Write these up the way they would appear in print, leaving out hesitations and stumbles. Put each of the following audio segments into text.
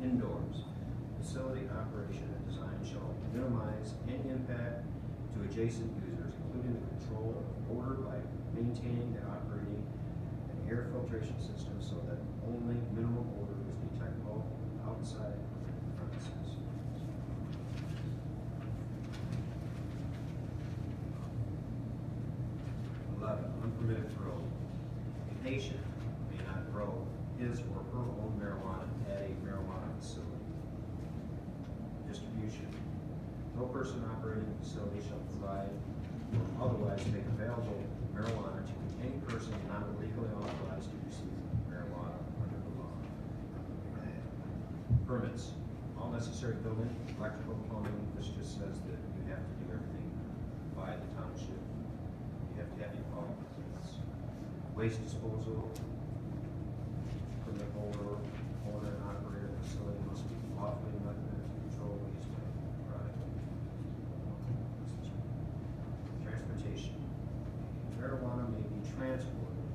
indoors. Facility operation and design shall minimize any impact to adjacent users, including the control of odor by maintaining and operating an air filtration system so that only minimal odor is detectable outside of the premises. Unpermitted grow. A patient may not grow his or her own marijuana at a marijuana facility. Distribution. No person operating the facility shall provide or otherwise make available marijuana to any person not legally authorized to receive marijuana under the law. Permits. All necessary building, electrical, plumbing. This just says that you have to do everything by the township. You have to have your own permits. Waste disposal. Permit holder, owner and operator of the facility must be lawfully elected to control waste product. Transportation. Marijuana may be transported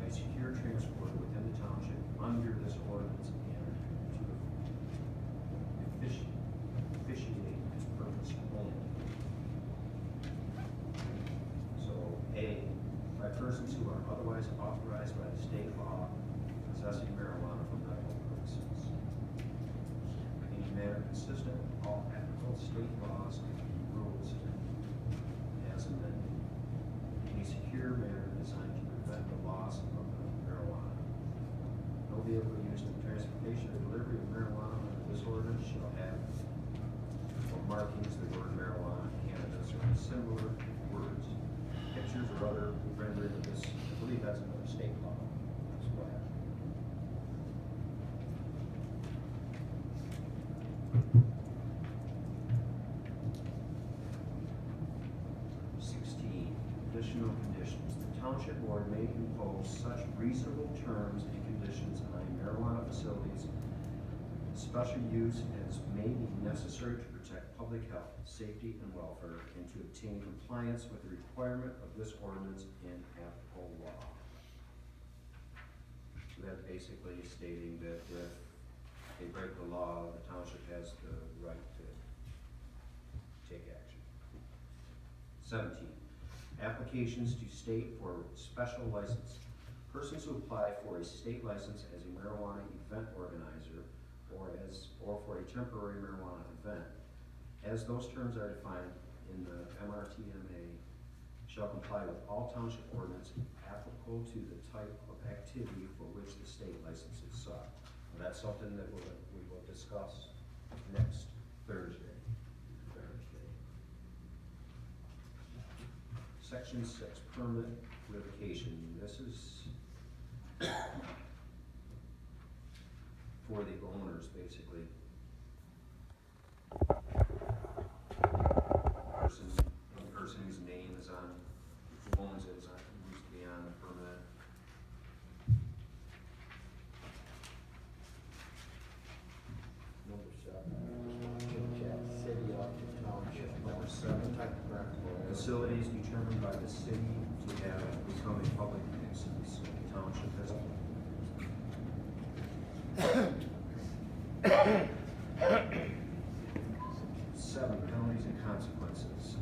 by secure transport within the township under this ordinance and to officiate its purpose only. So, A, by persons who are otherwise authorized by the state law possessing marijuana for medical purposes. In a manner consistent with all applicable state laws and rules as amended. In a secure manner designed to prevent the loss of the marijuana. No vehicle used in transportation or delivery of marijuana under this ordinance shall have or markings the word marijuana, cannabis, or similar words. Pictures or other rendering of this, I believe that's another state law. That's what happened. Additional conditions. The township board may impose such reasonable terms and conditions on marijuana facilities, special use as may be necessary to protect public health, safety, and welfare, and to obtain compliance with the requirement of this ordinance and applicable law. So that's basically stating that if they break the law, the township has the right to take action. 17. Applications to state for special license. Persons who apply for a state license as a marijuana event organizer or for a temporary marijuana event, as those terms are defined in the MRTMA, shall comply with all township ordinances applicable to the type of activity for which the state license is sought. Now, that's something that we will discuss next Thursday. Section 6, permit revocation. This is for the owners, basically. The person whose name is on, who owns it, needs to be on the permit. Number 7. Check city up to township. Number 7, facilities determined by the city to have become a public nuisance. Township has Seven, penalties and consequences.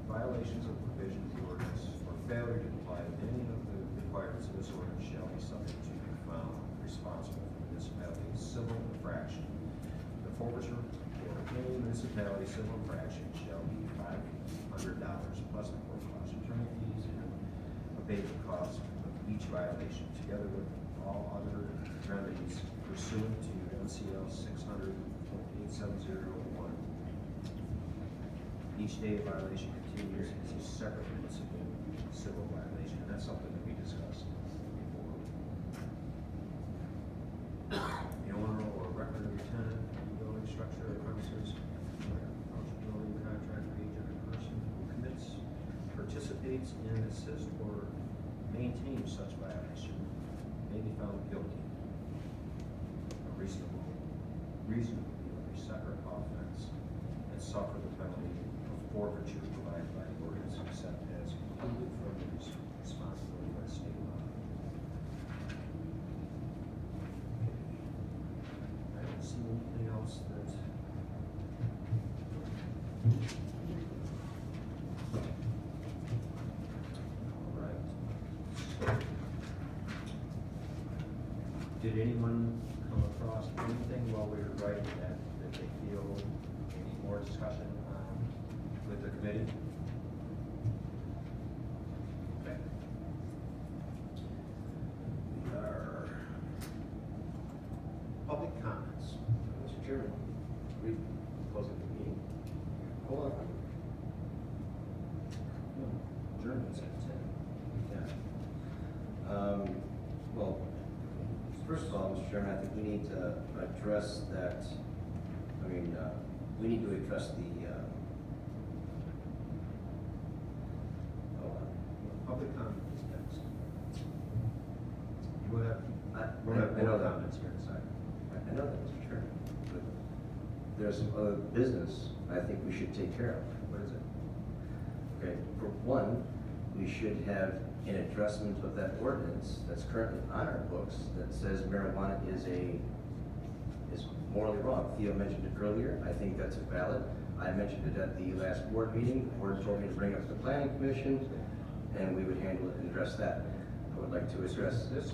Violations of provisions of the ordinance or failure to comply with any of the requirements of this ordinance shall be subject to be found responsible for municipality's civil infraction. The forfeiture for any municipality civil infraction shall be $500 plus the court cost, attorney fees, and abatement costs of each violation, together with all other remedies pursuant to MCL 600.8701. Each day a violation continues is a separate municipal civil violation, and that's something that we discussed before. The owner or record of the tenant, building structure, or premises, building contractor, agent, or person who participates in, assists, or maintains such violation may be found guilty of reasonably of a separate offense and suffer the penalty of forfeiture provided by the ordinance except as included from the responsibility by state law. Did anyone come across anything while we were writing that they feel they need more discussion with the committee? Okay. We are public comments. Mr. Chairman, we closing the meeting. Hold on. Adjournment's at 10. Yeah. Well, first of all, Mr. Chairman, I think we need to address that, we need to address the, hold on. Public comment is next. You will have, we'll I have know more that. comments here in a second. I know that, Mr. Chairman, but there's some other business I think we should take care of. What is it? Okay, for one, we should have an addressment of that ordinance that's currently on our books that says marijuana is morally wrong. Theo mentioned it earlier. I think that's valid. I mentioned it at the last board meeting. The board told me to bring it up to the planning commission, and we would handle it and address that. I would like to address This is,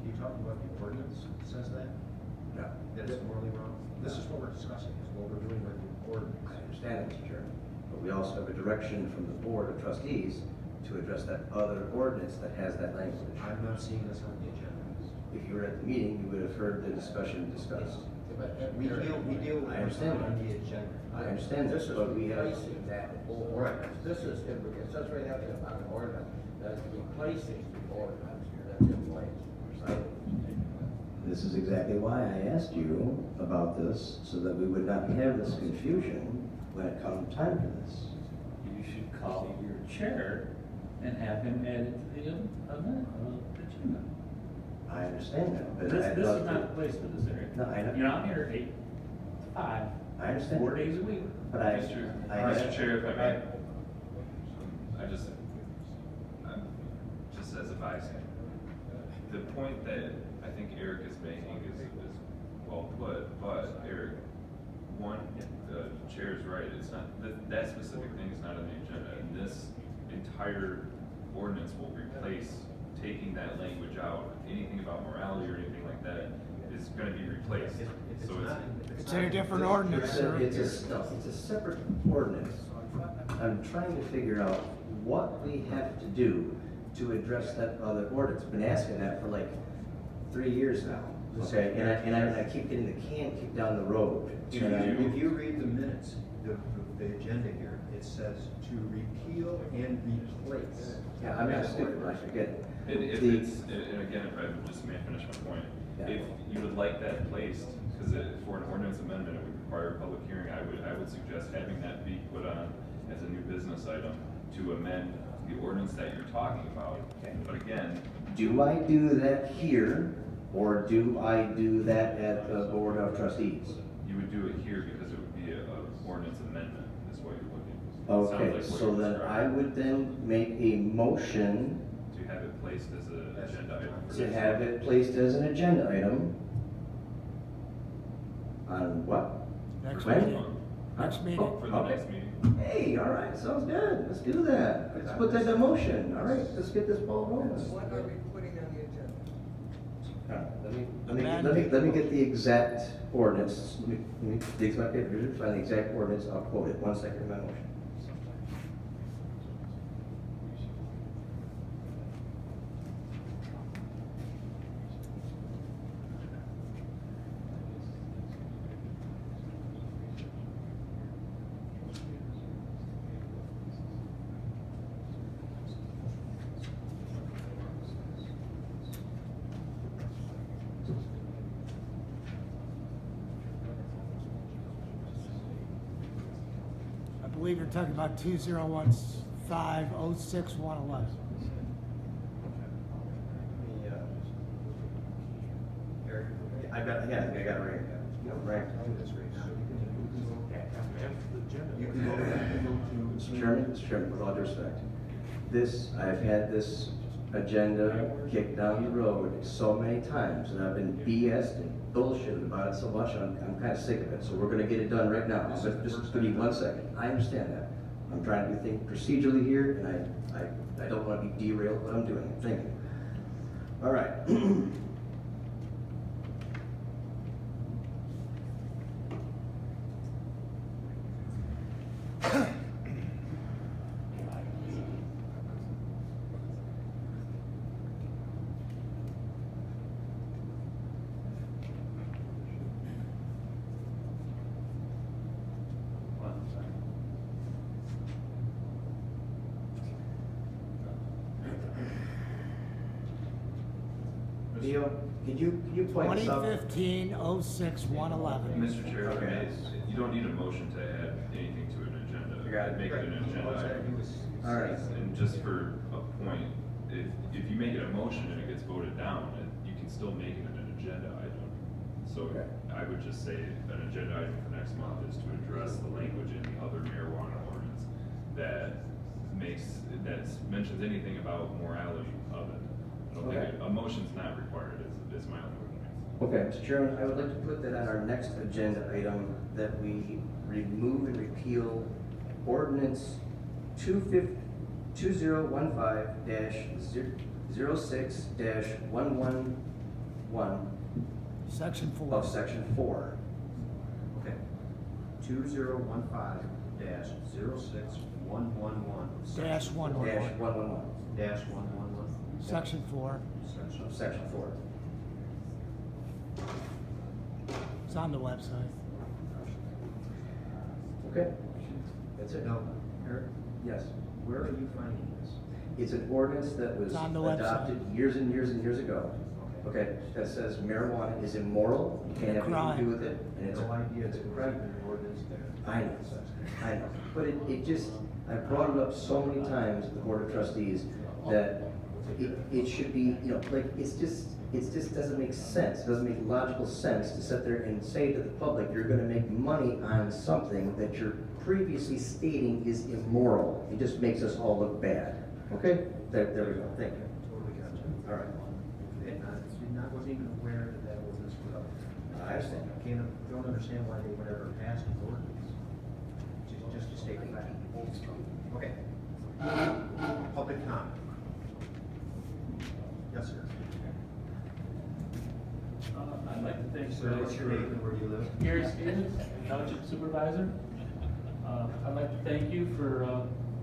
you talking about the ordinance that says that? No, That is morally wrong? This is what we're discussing, is what we're doing with the ordinance. I understand, Mr. Chairman, but we also have a direction from the board of trustees to address that other ordinance that has that language. I'm not seeing this on the agenda. If you were at the meeting, you would have heard the discussion discussed. We deal with I understand. on the agenda. I understand this, but we have. Replacing that ordinance. This is, it says right out there about an ordinance, that's replacing the ordinance that's in place. This is exactly why I asked you about this, so that we would not have this confusion when it comes time for this. You should call your chair and have him add it to the agenda. I understand that, but This I'd is love not the to. place for this area. No, I know. You know, I'm here 8 to 5, I understand. 4 days a week. But I. Mr. Chair, if I may, just as a bystander, the point that I think Eric is making is well put, but Eric, one, the chair is right, it's not, that specific thing is not on the agenda, and this entire ordinance will replace taking that language out. Anything about morality or anything like that is gonna be replaced, so It's in a different ordinance, sir. It's a separate ordinance. I'm trying to figure out what we have to do to address that other ordinance. Been asking that for like 3 years now, okay? And I keep getting the can kicked down the road. If you read the minutes, the agenda here, it says to repeal and replace. Yeah, I'm not stupid, I forget it. And if The- it's, and again, if I just may finish my point, Yeah. if you would like that placed, because for an ordinance amendment, it would require a public hearing, I would suggest having that be put on as a new business item to amend the ordinance that you're talking about. Okay. But again, Do I do that here, or do I do that at the Board of Trustees? you would do it here because it would be a ordinance amendment, is what you're looking. Sounds Okay, like what so you're then I describing. would then make a motion To have it placed as an agenda item. for to this. have it placed as an agenda item on what? Next When? meeting. Next meeting. Oh, For the okay. next meeting. Hey, all right, sounds good. Let's do that. Let's put that in motion. All right, let's get this ball rolling. What are we putting on the agenda? All right, let me get the exact ordinance. Let me dig my papers, find the exact ordinance. I'll quote it. 1 second in my motion. I believe you're talking about 2015-06-111. Eric, I got it right here. Right. do this right now. You can go to. Mr. Chairman, with all due respect, I've had this agenda kicked down the road so many times, and I've been BS'd and bullshitted about it so much, I'm kind of sick of it, so we're gonna get it done right now. But just give me 1 second. I understand that. I'm trying to think procedurally here, and I don't wanna be derailed, but I'm doing it. Thank you. All right. Neil, can you point this out? 2015-06-111. Mr. Chair, if I may, Okay. you don't need a motion to add anything to an agenda. I got it. Make it an agenda item. All right. And just for a point, if you make it a motion and it gets voted down, you can still make it an agenda item. So Okay. I would just say an agenda item for next month is to address the language in the other marijuana ordinance that mentions anything about morality of it. I don't think a motion's not required, is my only point. Okay, Mr. Chairman, I would like to put that on our next agenda item, that we remove and repeal ordinance 2015-06-111 Section 4. of section 4. Okay. 2015-06111. Dash 111. Dash 111 Dash 111. Section 4. Section. of section 4. It's on the website. Okay? That's it? Now, Eric, Yes. where are you finding this? It's an ordinance that was It's on the website. adopted years and years and years ago. Okay, that says marijuana is immoral, you can't have anything to do with it, and it's No a, idea it's a that we're crime. keeping an ordinance there. I know, but it just, I brought it up so many times at the Board of Trustees that it should be, like, it just doesn't make sense. It doesn't make logical sense to sit there and say to the public, you're gonna make money on something that you're previously stating is immoral. It just makes us all look bad. Okay? There we go, thank you. Totally got you. All right. Wasn't even aware that that ordinance was up. I understand. Don't understand why they would ever pass an ordinance. Just to state the fact. Okay. Public comment. Yes, sir. I'd like to thank. Sir, what's your name and where do you live? Gary Stevens, Township Supervisor. I'd like to thank you for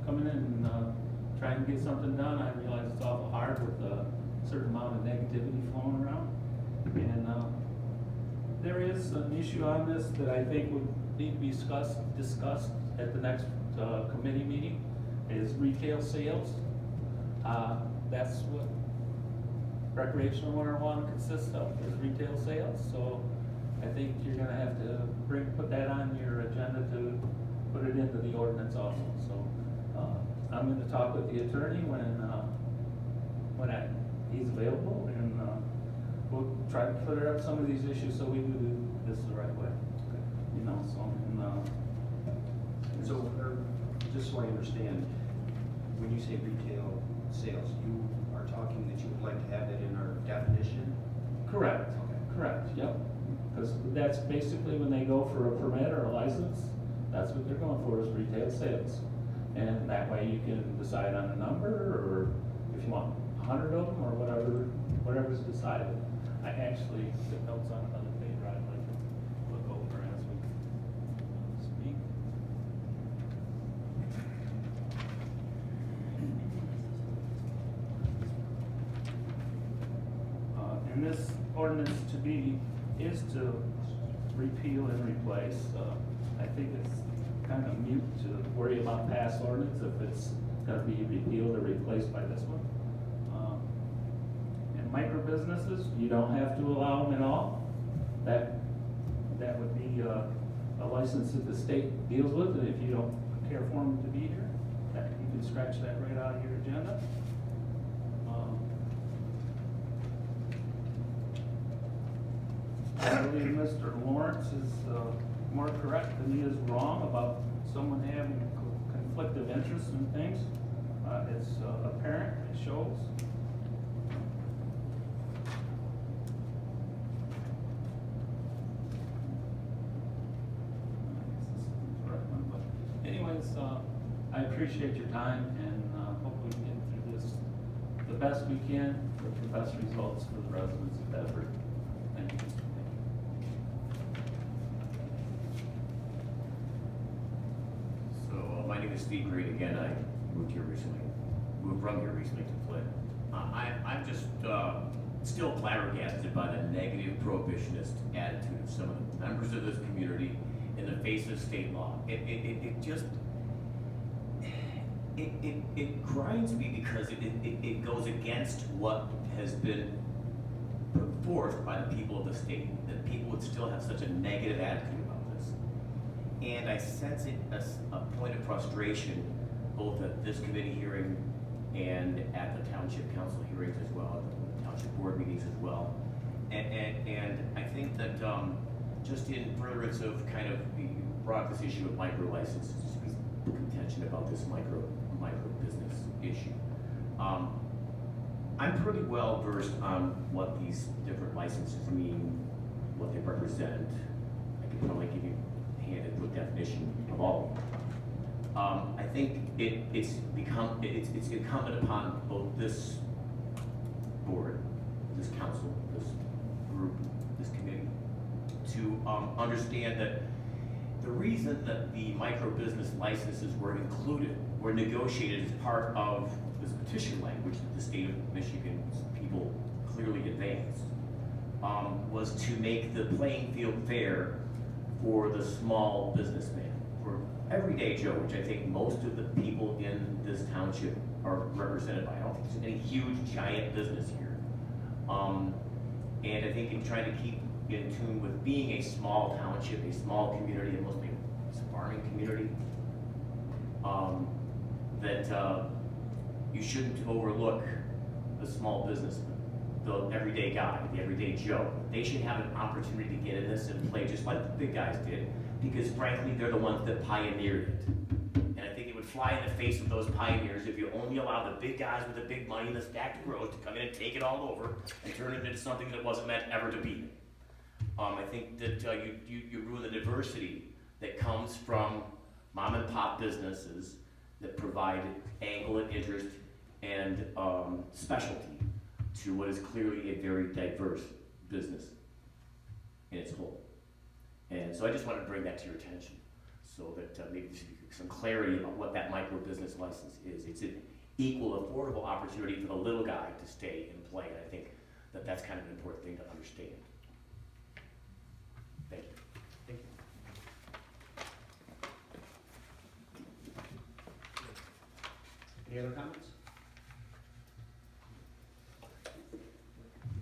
coming in and trying to get something done. I realize it's awful hard with a certain amount of negativity flowing around. And there is an issue on this that I think would need to be discussed at the next committee meeting, is retail sales. That's what recreational marijuana consists of, is retail sales. So I think you're gonna have to put that on your agenda to put it into the ordinance also. So I'm gonna talk with the attorney when he's available, and we'll try to clear up some of these issues so we do this the right way. So, just so I understand, when you say retail sales, you are talking that you would like to have that in our definition? Correct, correct, yep. Because that's basically when they go for a permit or a license, that's what they're going for, is retail sales. And that way you can decide on a number, or if you want 100 of them, or whatever's decided. I actually took notes on another page, I'd like to look over as we speak. And this ordinance is to repeal and replace. I think it's kind of mute to worry about past ordinance if it's gonna be repealed or replaced by this one. And micro businesses, you don't have to allow them at all. That would be a license that the state deals with, and if you don't care for them to be here, you can scratch that right out of your agenda. I believe Mr. Lawrence is more correct than he is wrong about someone having a conflict of interest in things. It's apparent, it shows. Anyways, I appreciate your time, and hopefully we can get through this the best we can with the best results for the residents of Thetford. Thank you. So, my name is Steve Green again. I moved from here recently to Flint. I'm just still flabbergasted by the negative prohibitionist attitude of some of the members of this community in the face of state law. It grinds me because it goes against what has been enforced by the people of the state, that people would still have such a negative attitude about this. And I sense it as a point of frustration, both at this committee hearing and at the township council hearings as well, at the township board meetings as well. And I think that just in furtherance of kind of, you brought this issue of micro licenses, contention about this micro business issue. I'm pretty well versed on what these different licenses mean, what they represent. I can probably give you a handed good definition of all of them. I think it's incumbent upon both this board, this council, this group, this committee, to understand that the reason that the micro business licenses were negotiated as part of this petition language that the state of Michigan's people clearly advanced, was to make the playing field fair for the small businessman, for everyday Joe, which I think most of the people in this township are represented by. I don't think there's any huge, giant business here. And I think in trying to keep in tune with being a small township, a small community, and mostly a farming community, that you shouldn't overlook the small businessman, the everyday guy, the everyday Joe. They should have an opportunity to get in this and play just like the big guys did, because frankly, they're the ones that pioneered it. And I think it would fly in the face of those pioneers if you only allow the big guys with the big money and the stacked roads to come in and take it all over and turn it into something that wasn't meant ever to be. I think that you ruin the diversity that comes from mom and pop businesses that provide angle and interest and specialty to what is clearly a very diverse business in its whole. And so I just wanted to bring that to your attention so that maybe there should be some clarity about what that micro business license is. It's an equal, affordable opportunity for the little guy to stay and play, and I think that that's kind of an important thing to understand. Thank you. Thank you. Any other comments?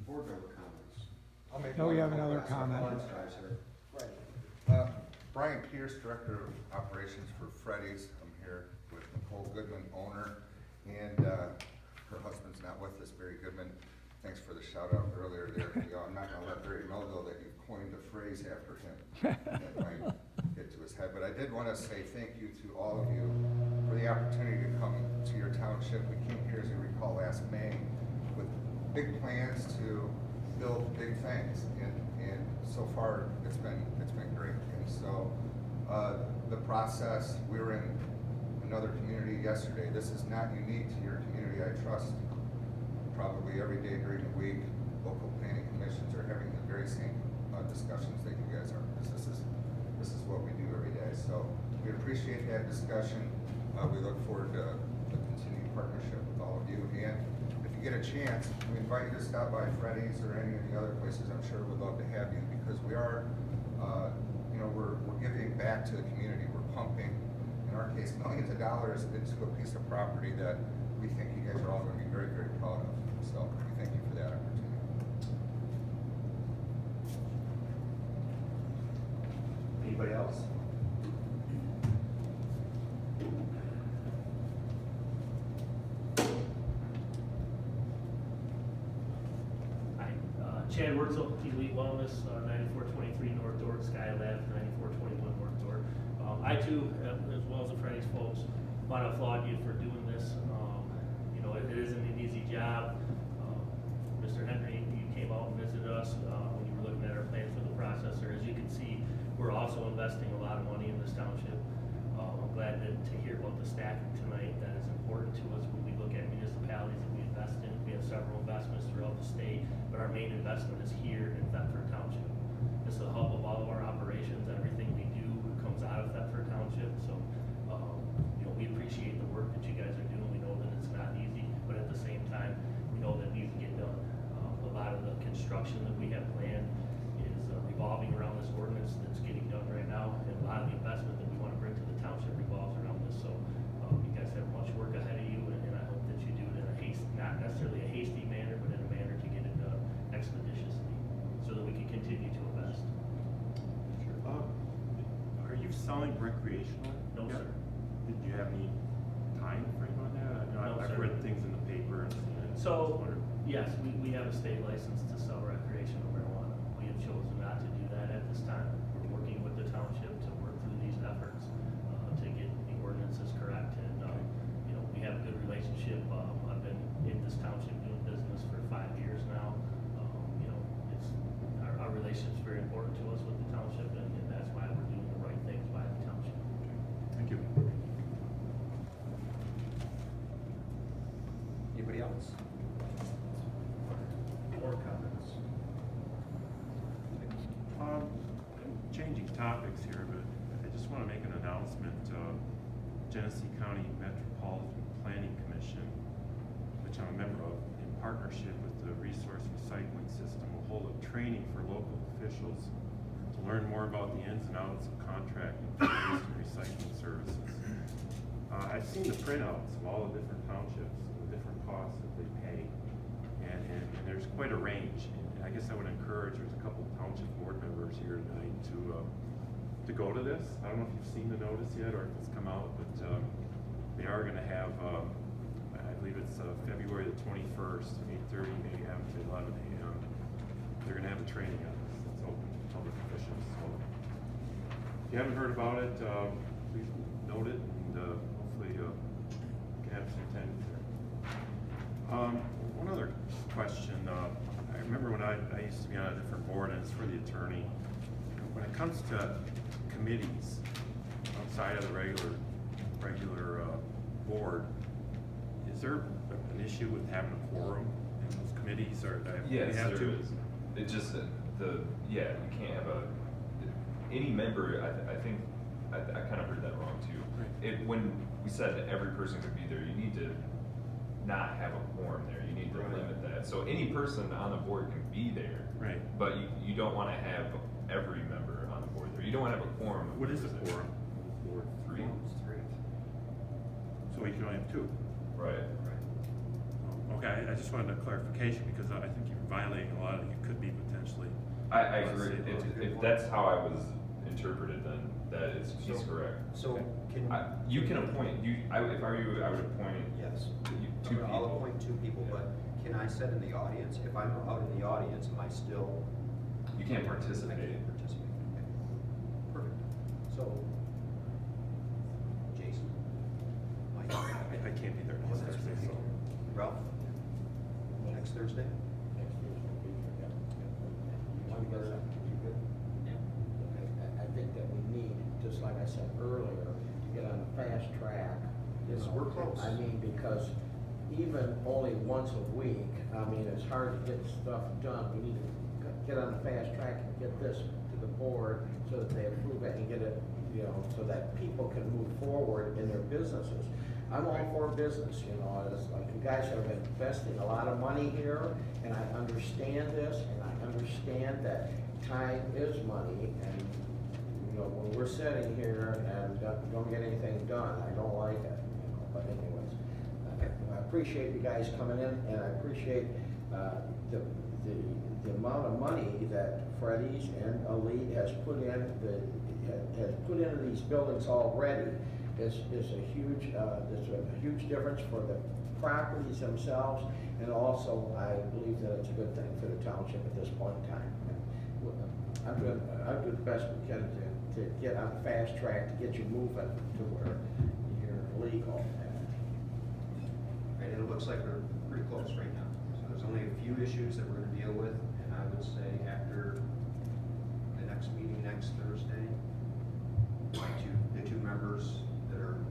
Board member comments? I'll make No, we one have another comment. comment. Sorry, sir. Brian Pierce, Director of Operations for Freddy's. I'm here with Nicole Goodman, owner, and her husband's not with us, Barry Goodman. Thanks for the shout out earlier there. I'm not gonna let Barry know though that you coined the phrase after him. That might get to his head, but I did wanna say thank you to all of you for the opportunity to come to your township. We came here, as you recall, last May with big plans to build big things, and so far it's been great. And so the process, we were in another community yesterday. This is not unique to your community. I trust probably every day during the week local planning commissions are having the very same discussions that you guys are, because this is what we do every day. So we appreciate that discussion. We look forward to the continued partnership with all of you, and if you get a chance, we invite you to stop by Freddy's or any of the other places. I'm sure we'd love to have you, because we are, we're giving back to the community. We're pumping, in our case, millions of dollars into a piece of property that we think you guys are all going to be very, very proud of. So we thank you for that opportunity. Anybody else? Hi, Chad Wurzel, Elite Wellness, 9423 North Dork, Sky Lab, 9421 North Dork. I too, as well as the Freddy's folks, want to applaud you for doing this. It isn't an easy job. Mr. Henry, you came out and visited us when you were looking at our plans for the processor. As you can see, we're also investing a lot of money in this township. I'm glad to hear about the stacking tonight. That is important to us when we look at municipalities that we invest in. We have several investments throughout the state, but our main investment is here in Thetford Township. This is the hub of all of our operations. Everything we do comes out of Thetford Township. So, we appreciate the work that you guys are doing. We know that it's not easy, but at the same time, we know that it needs to get done. A lot of the construction that we have planned is revolving around this ordinance that's getting done right now, and a lot of the investment that we want to bring to the township revolves around this. So you guys have much work ahead of you, and I hope that you do it in not necessarily a hasty manner, but in a manner to get it done expeditiously. selling recreational? No, yet? sir. Did you have any time frame on that? I know No, I've sir. read things in the paper and seen it. So, Just wondered. yes, we have a state license to sell recreational marijuana. We have chosen not to do that at this time. We're working with the township to work through these efforts, to get the ordinances correct. And, you know, we have a good relationship. I've been in this township doing business for 5 years now. You know, our relationship's very important to us with the township, and that's why we're doing the right things by the township. Thank you. Anybody else? More comments? Changing topics here, but I just want to make an announcement. Genesee County Metropolitan Planning Commission, which I'm a member of, in partnership with the Resource Recycling System, will hold a training for local officials to learn more about the ins and outs of contracting for waste and recycling services. I've seen the printouts of all the different townships and the different costs that they pay, and there's quite a range. And I guess I would encourage, there's a couple of township board members here tonight to go to this. I don't know if you've seen the notice yet or if it's come out, but they are going to have, I believe it's February the 21st, 8:30 a.m. to 11 a.m. They're going to have a training on this. It's open to public officials. So if you haven't heard about it, please note it, and hopefully you can have some attendance there. One other question. I remember when I used to be on a different board, and it's for the attorney. When it comes to committees outside of the regular board, is there an issue with having a quorum in those committees, or do we Yes, have there to? is. It just, you can't have any member, I think, I kind of heard that wrong too. Right. When we said that every person could be there, you need to not have a quorum there, you need to limit that. So any person on the board can be there. Right. But you don't wanna have every member on the board there, you don't wanna have a quorum. of What is a members there. quorum? Board? Three. So we can only have 2. Right. Okay, I just wanted a clarification because I think you're violating a lot of, you could be potentially. I agree, if that's how I was interpreted, then he's correct. So can, You can appoint, if I were you, I would appoint yes, two I'll people. appoint 2 people, but can I sit in the audience? If I'm out in the audience, am I still? You can't I participate. can't participate, okay. Perfect. So, Jason? Mike? I can't be there next Thursday, so. Ralph? Next Thursday? Next year's gonna be here, yeah. You want to get that? You good? I think that we need, just like I said earlier, to get on the fast track. you Yes, know. we're close. I mean, because even only once a week, I mean, it's hard to get stuff done. We need to get on the fast track and get this to the board so that they approve it and get it, you know, so that people can move forward in their businesses. I'm all for business, you know, it's like you guys have been investing a lot of money here, and I understand this, and I understand that time is money, and, you know, when we're sitting here and don't get anything done, I don't like it, you know, but anyways. I appreciate you guys coming in, and I appreciate, the amount of money that Freddy's and Elite has put into these buildings already is a huge difference for the properties themselves, and also I believe that it's a good thing for the township at this point in time. I'll do the best we can to get on the fast track, to get you moving to where you're legal. And it looks like we're pretty close right now. So there's only a few issues that we're gonna deal with, and I would say after the next meeting next Thursday, the two members that are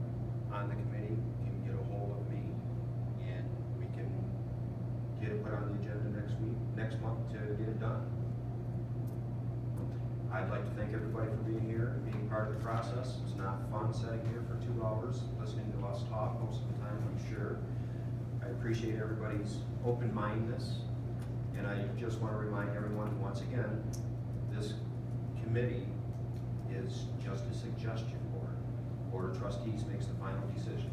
on the committee can get a hold of me, and we can get it put on the agenda next month to get it done. I'd like to thank everybody for being here, being part of the process. It's not fun sitting here for 2 hours, listening to us talk most of the time, I'm sure. I appreciate everybody's open-mindedness, and I just want to remind everyone, once again, this committee is just a suggestion board. Board of Trustees makes the final decision.